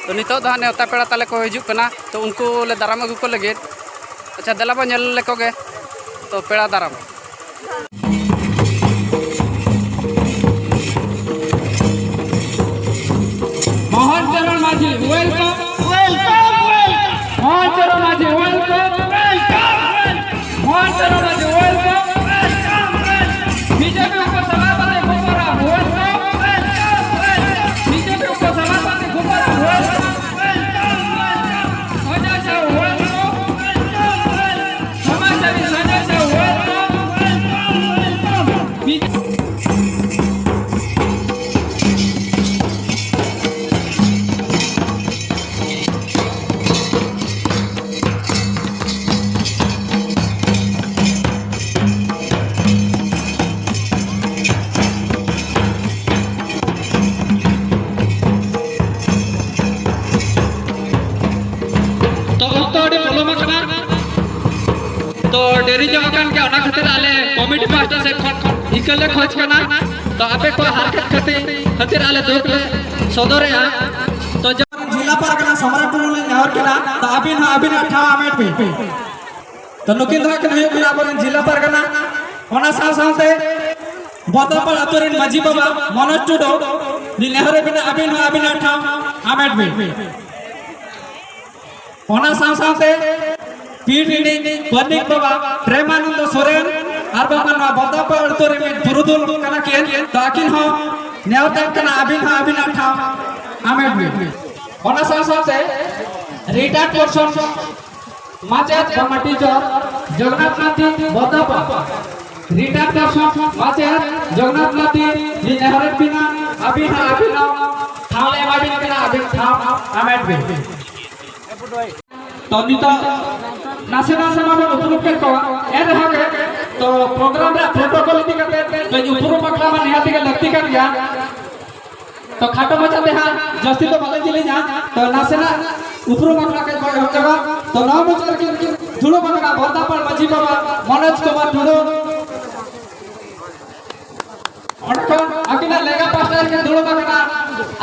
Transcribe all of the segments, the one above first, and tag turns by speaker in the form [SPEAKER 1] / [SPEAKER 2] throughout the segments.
[SPEAKER 1] तो नितो दो नेवता पेड़ा ताले को हिजुकना तो उनको ले दाराम अगू को लगे। अच्छा दलाबो नेल लेकोगे तो पेड़ा दाराम
[SPEAKER 2] मोहन चरण माझी वेलकम वेलकम वेलकम मोहन चरण माझी वेलकम वेलकम मोहन चरण माझी वेलकम वेलकम बीजेपी को सभापति गुब्बारा वेलकम वेलकम बीजेपी को सभापति गुब्बारा वेलकम सजाचा वेलकम समाजसेवी सजाचा वेलकम वेलकम तो डेरी जो के खातिर आले कमिटी मास्टर से इकले खोज करना तो आपे को हरकत खातिर आले दुख सदरे तो जिला परगना सम्राट टुलु नेहर केना तो अबिन ठाव आमेट पे तो नुकिन दो के नहीं बिना बरन जिला परगना ओना साथे बदपाल अतुरिन माजी बाबा मनोज टुडो नि नेहर बिना अबिन ठाव आमेट पे ओना साथे पीढ़ी बनिक बाबा प्रेमानंद सोरेन और बाबा बदपाल अतुरिन पुरुदुल कना के तो आकिन हो नेवता कना अबिन ठाव आमेट पे ओना साथे रिटायर्ड पर्सन माचेत बाबा टीचर जगन्नाथ नाथी बदपाल रिटायर्ड पर्सन माचेत जगन्नाथ नाथी नि नेहर बिना अबिन ठावले अबिन कना अबिन ठाव आमेट पे तो नितो नासेना समाबन उपरूप के को एर हगे तो प्रोग्राम रे प्रोटोकॉल इदी करते तो उपरूप मकला में निहाती के लगती कर गया तो खाटो मचा दे हां जस्ती तो बदल जिले जा तो नासेना उपरूप मकला के कोई हो जगह तो नौ मचर के धुलो मकला बदपाल माजी बाबा मनोज कुमार धुलो अटकन अकिना लेगा पास्टर के धुलो मकला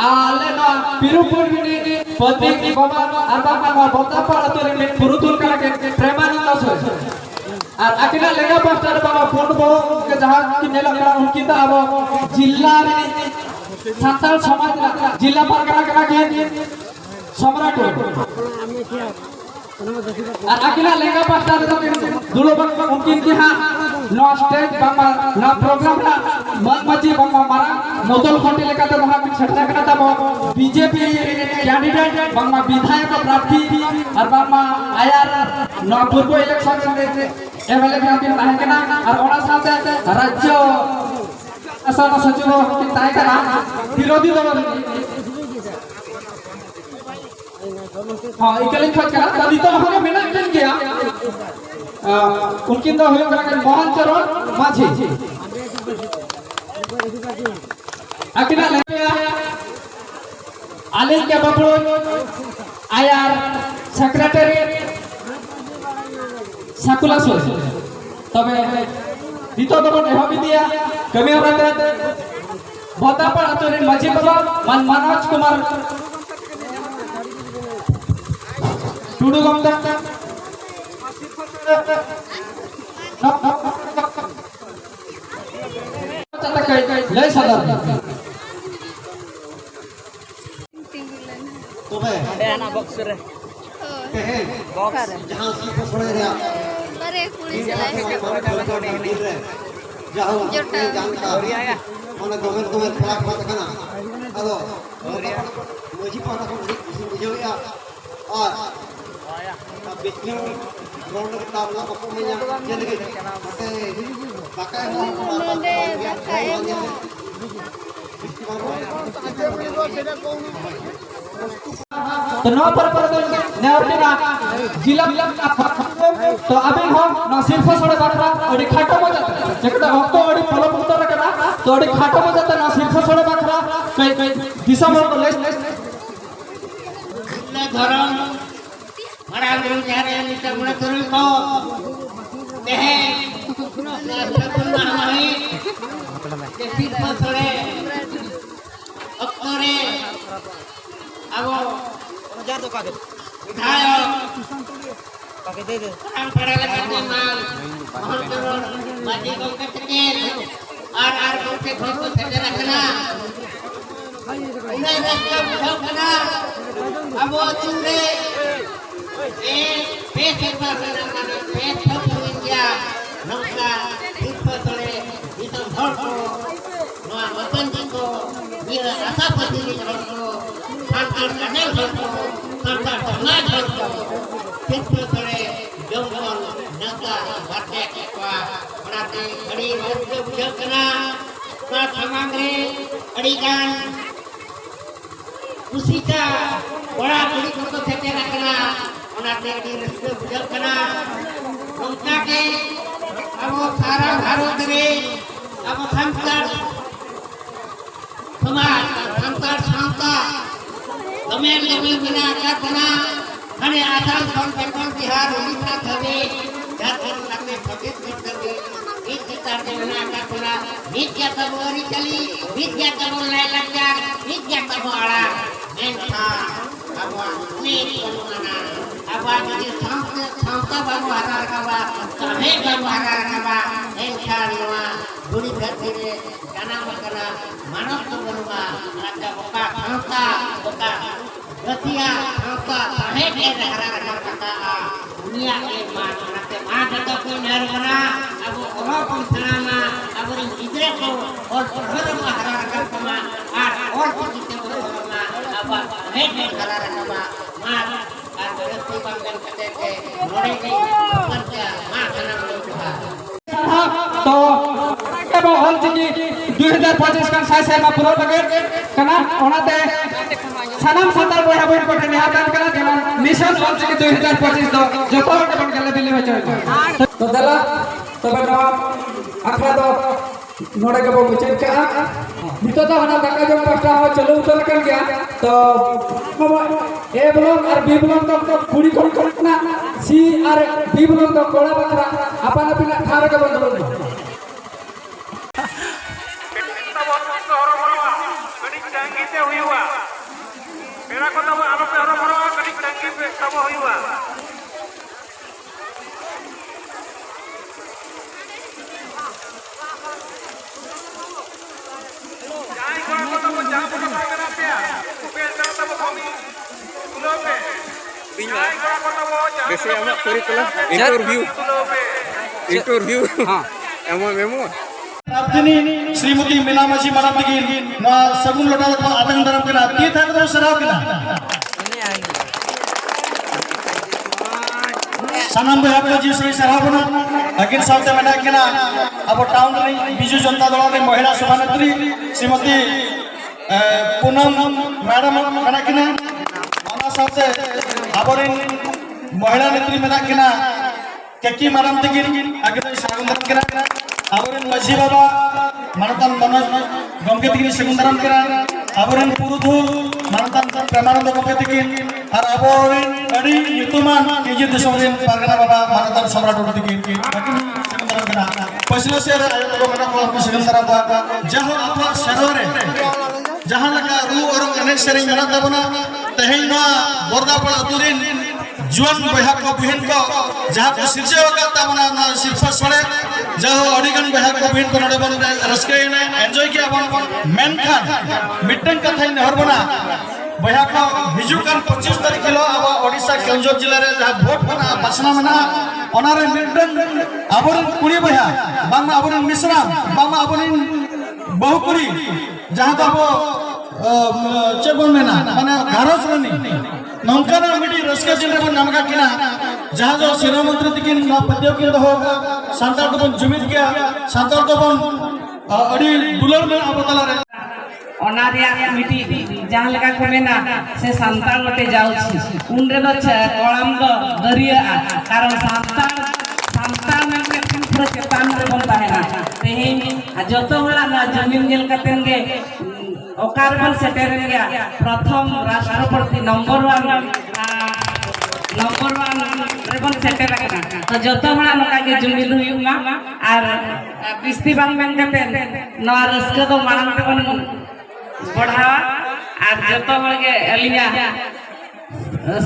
[SPEAKER 2] आले ना पिरुपुर नि पतिक बाबा आबामा बदपाल अतुरिन पुरुदुल कना के प्रेमानंद सोरेन और अकिना लेगा पास्टर बाबा फोटो के जहां कि नेला करा उनकी ता अब जिला संताल समाज जिला परगना कना के सम्राट और अकिना लेगा पास्टर दुलो बक उनकी जहां नो स्टेज बाबा ना प्रोग्राम ना मनमजी बाबा मारा मोदल खंडी लेका तो वहां चर्चा करा था बीजेपी कैंडिडेट बाबा विधायक प्रार्थी और बाबा आयार ना पूर्व इलेक्शन में एमएलए के अंतिम ताहे केना और ओना साथे राज्य शासन सचिव के ताहे करा विरोधी दल हां इकले खोज करा तभी तो हमें मेना कर गया उनकी तो हुए करा मोहन चरण माझी अकिना ले आले के बबलो आयार सेक्रेटरी साकुला सोस तबे दितो दबन एहबि दिया कमी होराते बदपाल अतुरिन माझी बाबा मनोज कुमार टुडू गमदा ले सदर तबे
[SPEAKER 1] ᱦᱟᱱᱟ ᱵᱚᱠᱥ ᱨᱮ
[SPEAKER 3] ᱵᱚᱠᱥ
[SPEAKER 4] जहां सिर्फ सोड़े रे
[SPEAKER 3] बारे कुड़ी चलाए
[SPEAKER 4] जहां
[SPEAKER 3] जोटा
[SPEAKER 4] जानता माने गोमेर खराब बात कना आदो मुझी पाता को बुझोया और बिस्किट रोड के ताबला को मेया जंदगी मते बाकाय हो
[SPEAKER 3] नोंदे बाकाय हो
[SPEAKER 2] तो नौ पर नेवरना जिला तो अभी हम ना सिर्फ सोड़े बाखरा अड़ी खाटो मजा जेकटा हक्को अड़ी फलपुक्त रकना तो अड़ी खाटो मजा ना सिर्फ सोड़े बाखरा कई दिसंबर को लेस
[SPEAKER 5] धरम मरा गुरु जारे नित गुण गुरु को देहे सकुल महामही के सिर्फ सोड़े अक्तरे अब जा तो कागे विधायक कागे दे राम पड़ा लगते मान मोहन करोड़ बाजी को कटके आर को से घर को से रखना उन्हें रास्ता बुझाओ करना अब वो चुरे ए पेश पर करना पेश सब इंडिया नौका सिर्फ तोड़े इतो घर को नवा वतन को ये आशा पति घर को संतान कने घर को संतान समाज घर को सिर्फ तोड़े जंगल नका बाटे को बनाते बड़ी रास्ते बुझाओ करना का समांगरे अड़ीगान उसीका बड़ा कुड़ी को सेटे रखना ओनाते अड़ी रास्ते बुझाओ करना उनका के अब सारा भारत रे अब संसार समाज संसार शांता गमेर लेवल बिना करना हने आसाम सोन बेंगल बिहार उड़ीसा थवे झारखंड लगने छत्तीसगढ़ थवे इस सरकार के बिना करना विद्या तब ओरी चली विद्या तब लाय लग जा विद्या तब आड़ा मेंथा अब ने कोना अब आदि शांता बाबू हरा रखवा काहे बाबू हरा रखवा मेंथा नवा बुड़ी धरती रे जाना मकरा मानव तो बनवा राजा बका शांता बका गतिया शांता काहे के हरा रखवा कता दुनिया के मान रखते मां जतो कोई नर बना अब ओरा पंथना मा अब इन इधर को और हर मा हरा रखवा और किसी को मा अब हे हरा रखवा मां और व्यक्ति बंधन करते थे मोड़े के कर्जा मां खाना
[SPEAKER 2] तो अब हल जी 2025 का साय मा पूरा लगे कना ओनाते सनम संताल बया बन को ने हाथ कना जेमन मिशन हल जी 2025 दो जतो बन गले दिल्ली में चल तो दला तबे नवा आखरा दो नोड़े के मुचेत का नितो तो हना दाका जो पास्टा हो चलो उतर कर गया तो ए ब्लॉक और बी ब्लॉक तो कुड़ी कोना सी और बी ब्लॉक तो कोड़ा बकरा अपन अपन ठार के बंद
[SPEAKER 6] मेरा को तब आलो पे हरो मरो कड़ी टंकी पे तब होइबा जाई को तब जाम को करा पे पे तब भूमि तुलो पे जाई को तब
[SPEAKER 7] जैसे हम करिकुलम इंटरव्यू हां एमो
[SPEAKER 8] राजधानी श्रीमती मीना माझी माराम तकीर ना सगुन लोटा आतंक धर्म केना तीर्थ एकदम सराव केना सानाम बया को जी श्री सरावना अगिन सालते मेना केना अब टाउन रे बिजू जनता दल रे महिला सभानेत्री श्रीमती पूनम मैडम मेना केना ओना साथे अबरिन महिला नेत्री मेना केना केकी माराम तकीर अगिन सागुन धर्म केना आवरन मजी बाबा मानतन मनोज गमके तिगिन सगुंदराम केरा आवरन पुरुधुल मानतन प्रेमानंद गमके तिगिन और आवरन अड़ी युतुमान केजी दशमरेन पारगना बाबा मानतन सम्राट उड़ तिगिन सगुंदराम केरा पछिलो से आयो को मना को सगुंदराम बाबा जहां आपा शहरे जहां लगा रू और अनेक सेरिंग मेना तबना तहेन ना बोरदापड़ अतुरिन जुआन बहा को बहन को जहां को सिरजे का तबना ना सिर्फ सड़े जहां अडिगन बहा को बहन को नडे बन रस्के ने एंजॉय किया बन मेनखान मिटन कथा ने हर बना बया को हिजुकान 25 तारीख हिलो अब ओडिशा केंद्र जिले रे जहां भोट बना बसना मना ओनारे मिटन आबोरन कुड़ी बया बांग आबोरन मिश्रा बांग आबोरन बहुकुड़ी जहां तो अब चेबन मेना माने घारस रनी नौकाना मिडी रस्के जिले बन नामका किना जहां जो सेना मंत्री तिकिन ना पद्य के दो सांतार तो बन जुमित गया सांतार तो बन अड़ी दुलर में अबतला रे
[SPEAKER 9] ओनारिया मिटी जहां लेका को मेना से सांतार गोटे जाउछि उनरे द कलम द दरिया कारण सांतार में पूरा चेतान रे बन ताहेना तेही जतो होला ना जमीन जेल कतेन गे ओकार बन सेटेरन गया प्रथम राष्ट्रपति नंबर 1 रे बन सेटेर रखना तो जतो होला नका के जुमिद हुयुमा आर किस्ती बांग में कतेन नवा रस्के तो मांग ते बन बढ़ावा आर जतो बगे अलिया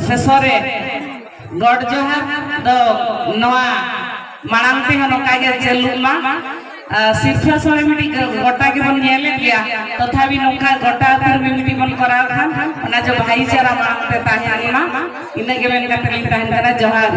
[SPEAKER 9] शेषरे गड जोहार तो नवा मांगते हनो कागे चलुमा शीर्ष मिटी गोटा के बन नेले गया तथापि नौका गोटा तर मिटी बन करा खान जो भाईचारा मांगते ताहे इने के बेन का तली ताहे जोहार